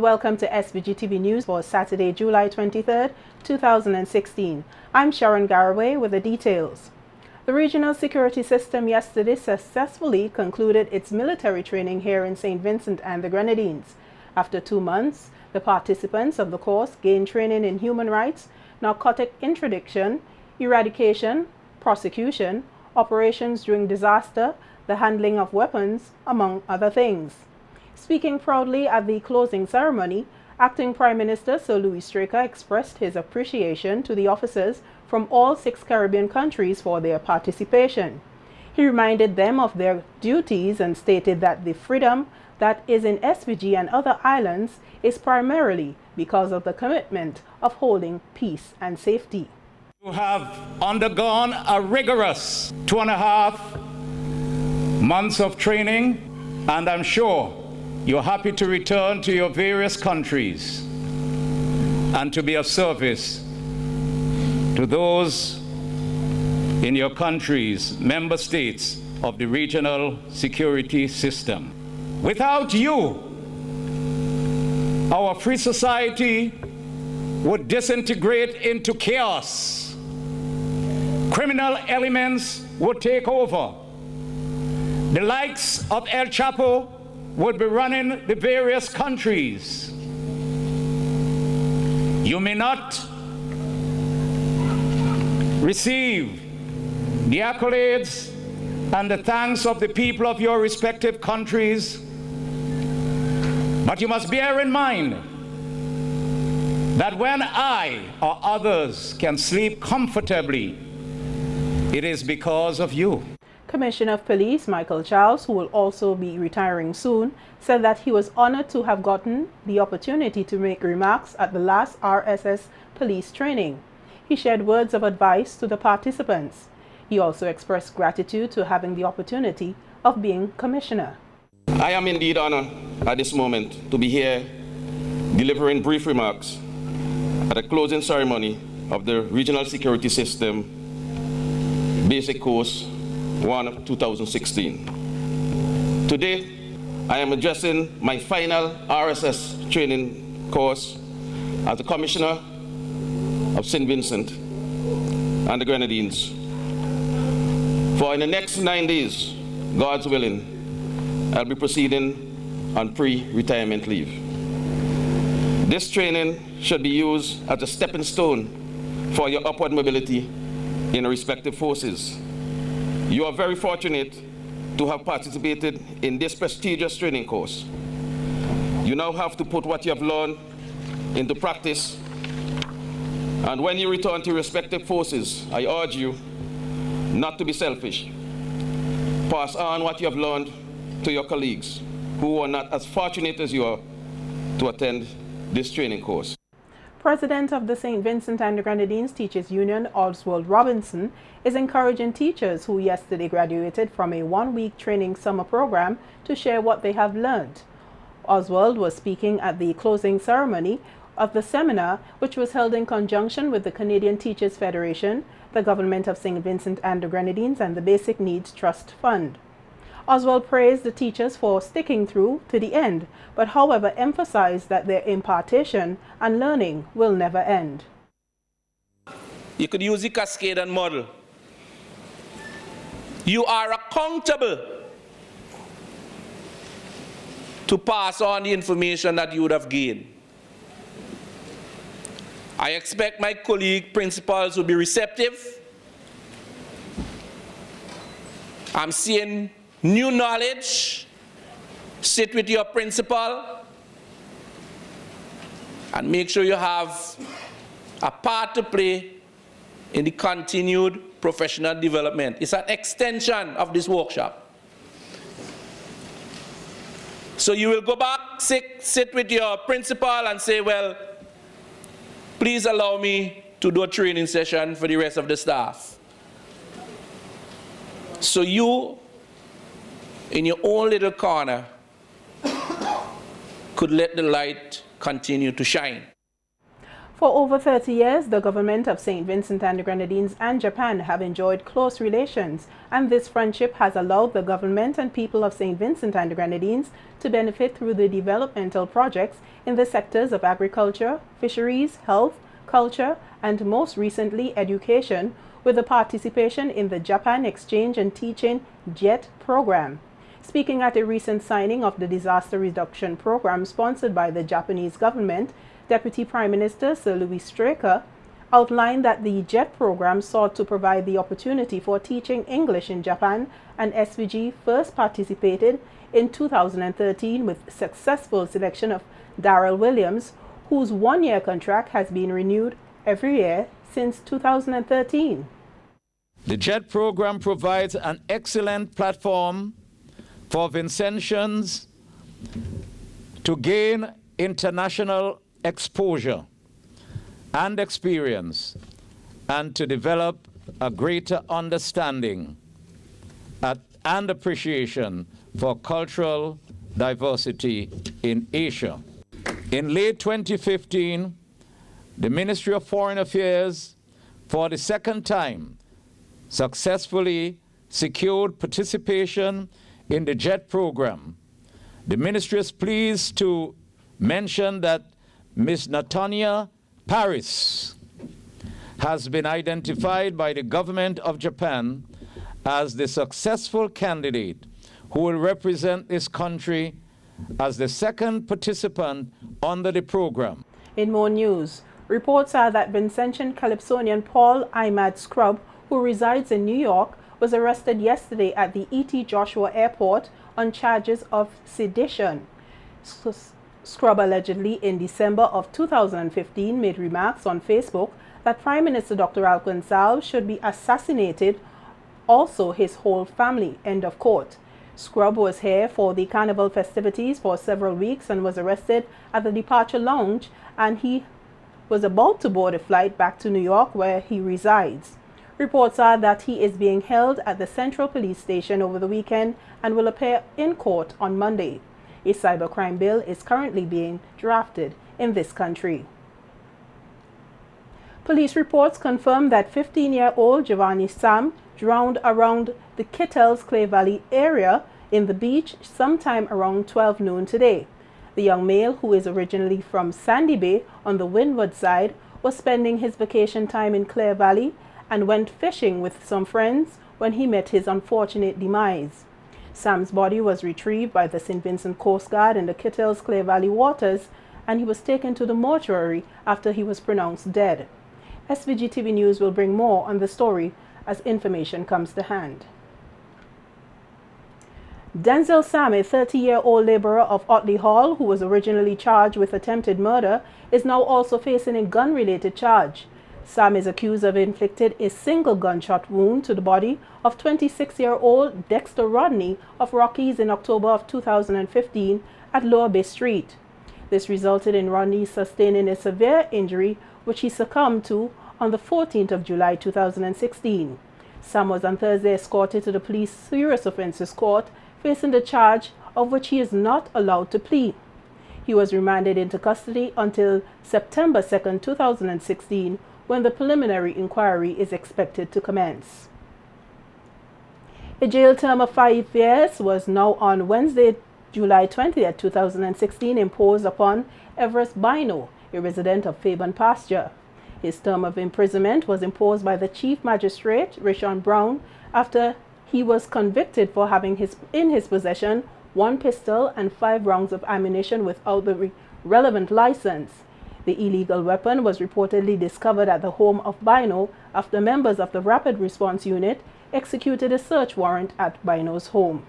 Welcome to SVGTV News for Saturday, July 23rd, 2016. I'm Sharon Garraway with the details. The regional security system yesterday successfully concluded its military training here in St. Vincent and the Grenadines. After 2 months, the participants of the course gained training in human rights, narcotic interdiction, eradication, prosecution, operations during disaster, the handling of weapons, among other things. Speaking proudly at the closing ceremony, Acting Prime Minister Sir Louis Straker expressed his appreciation to the officers from all 6 Caribbean countries for their participation. He reminded them of their duties and stated that the freedom that is in SVG and other islands is primarily because of the commitment of holding peace and safety. You have undergone a rigorous 2.5 months of training, and I'm sure you're happy to return to your various countries and to be of service to those in your countries, member states of the regional security system. Without you, our free society would disintegrate into chaos. Criminal elements would take over. The likes of El Chapo would be running the various countries. You may not receive the accolades and the thanks of the people of your respective countries, but you must bear in mind that when I or others can sleep comfortably, it is because of you. Commissioner of Police Michael Charles, who will also be retiring soon, said that he was honored to have gotten the opportunity to make remarks at the last RSS police training. He shared words of advice to the participants. He also expressed gratitude to having the opportunity of being commissioner. I am indeed honored at this moment to be here delivering brief remarks at the closing ceremony of the Regional Security System Basic Course 1 of 2016. Today, I am addressing my final RSS training course as the Commissioner of St. Vincent and the Grenadines. For in the next 9 days, God's willing, I'll be proceeding on pre-retirement leave. This training should be used as a stepping stone for your upward mobility in the respective forces. You are very fortunate to have participated in this prestigious training course. You now have to put what you have learned into practice, and when you return to your respective forces, I urge you not to be selfish. Pass on what you have learned to your colleagues who are not as fortunate as you are to attend this training course. President of the St. Vincent and the Grenadines Teachers Union, Oswald Robinson, is encouraging teachers who yesterday graduated from a 1-week training summer program to share what they have learned. Oswald was speaking at the closing ceremony of the seminar, which was held in conjunction with the Canadian Teachers Federation, the Government of St. Vincent and the Grenadines, and the Basic Needs Trust Fund. Oswald praised the teachers for sticking through to the end, but however emphasized that their impartation and learning will never end. You could use the cascade and model. You are accountable to pass on the information that you would have gained. I expect my colleague principals will be receptive. I'm seeing new knowledge. Sit with your principal and make sure you have a part to play in the continued professional development. It's an extension of this workshop. So you will go back, sit with your principal and say, well, please allow me to do a training session for the rest of the staff. So you, in your own little corner, could let the light continue to shine. For over 30 years, the government of St. Vincent and the Grenadines and Japan have enjoyed close relations, and this friendship has allowed the government and people of St. Vincent and the Grenadines to benefit through the developmental projects in the sectors of agriculture, fisheries, health, culture, and most recently education, with the participation in the Japan Exchange and Teaching JET program. Speaking at a recent signing of the Disaster Reduction Program sponsored by the Japanese government, Deputy Prime Minister Sir Louis Straker outlined that the JET program sought to provide the opportunity for teaching English in Japan, and SVG first participated in 2013 with successful selection of Darrell Williams, whose one-year contract has been renewed every year since 2013. The JET program provides an excellent platform for Vincentians to gain international exposure and experience, and to develop a greater understanding and appreciation for cultural diversity in Asia. In late 2015, the Ministry of Foreign Affairs, for the second time, successfully secured participation in the JET program. The ministry is pleased to mention that Ms. Natanya Paris has been identified by the government of Japan as the successful candidate who will represent this country as the second participant under the program. In more news, reports are that Vincentian Calypsonian Paul Imad Scrub, who resides in New York, was arrested yesterday at the E.T. Joshua Airport on charges of sedition. Scrub allegedly in December of 2015 made remarks on Facebook that Prime Minister Dr. Alcuin Salve should be assassinated, also his whole family, end of quote. Scrub was here for the carnival festivities for several weeks and was arrested at the departure lounge, and he was about to board a flight back to New York where he resides. Reports are that he is being held at the Central Police Station over the weekend and will appear in court on Monday. A cybercrime bill is currently being drafted in this country. Police reports confirm that 15-year-old Giovanni Sam drowned around the Kittels Clay Valley area in the beach sometime around 12 noon today. The young male, who is originally from Sandy Bay on the windward side, was spending his vacation time in Clare Valley and went fishing with some friends when he met his unfortunate demise. Sam's body was retrieved by the St. Vincent Coast Guard in the Kittels Clay Valley waters, and he was taken to the mortuary after he was pronounced dead. SVG-TV News will bring more on the story as information comes to hand. Denzel Sam, a 30-year-old laborer of Otley Hall, who was originally charged with attempted murder, is now also facing a gun-related charge. Sam is accused of inflicting a single gunshot wound to the body of 26-year-old Dexter Rodney of Rockies in October of 2015 at Lower Bay Street. This resulted in Rodney sustaining a severe injury, which he succumbed to on the 14th of July 2016. Sam was on Thursday escorted to the Police Serious Offences Court, facing the charge of which he is not allowed to plead. He was remanded into custody until September 2, 2016, when the preliminary inquiry is expected to commence. A jail term of 5 years was now on Wednesday, July 20, 2016, imposed upon Everest Bino, a resident of Fairburn Pasture. His term of imprisonment was imposed by the Chief Magistrate, Rishon Brown, after he was convicted for having in his possession 1 pistol and 5 rounds of ammunition without the relevant license. The illegal weapon was reportedly discovered at the home of Bino after members of the Rapid Response Unit executed a search warrant at Bino's home.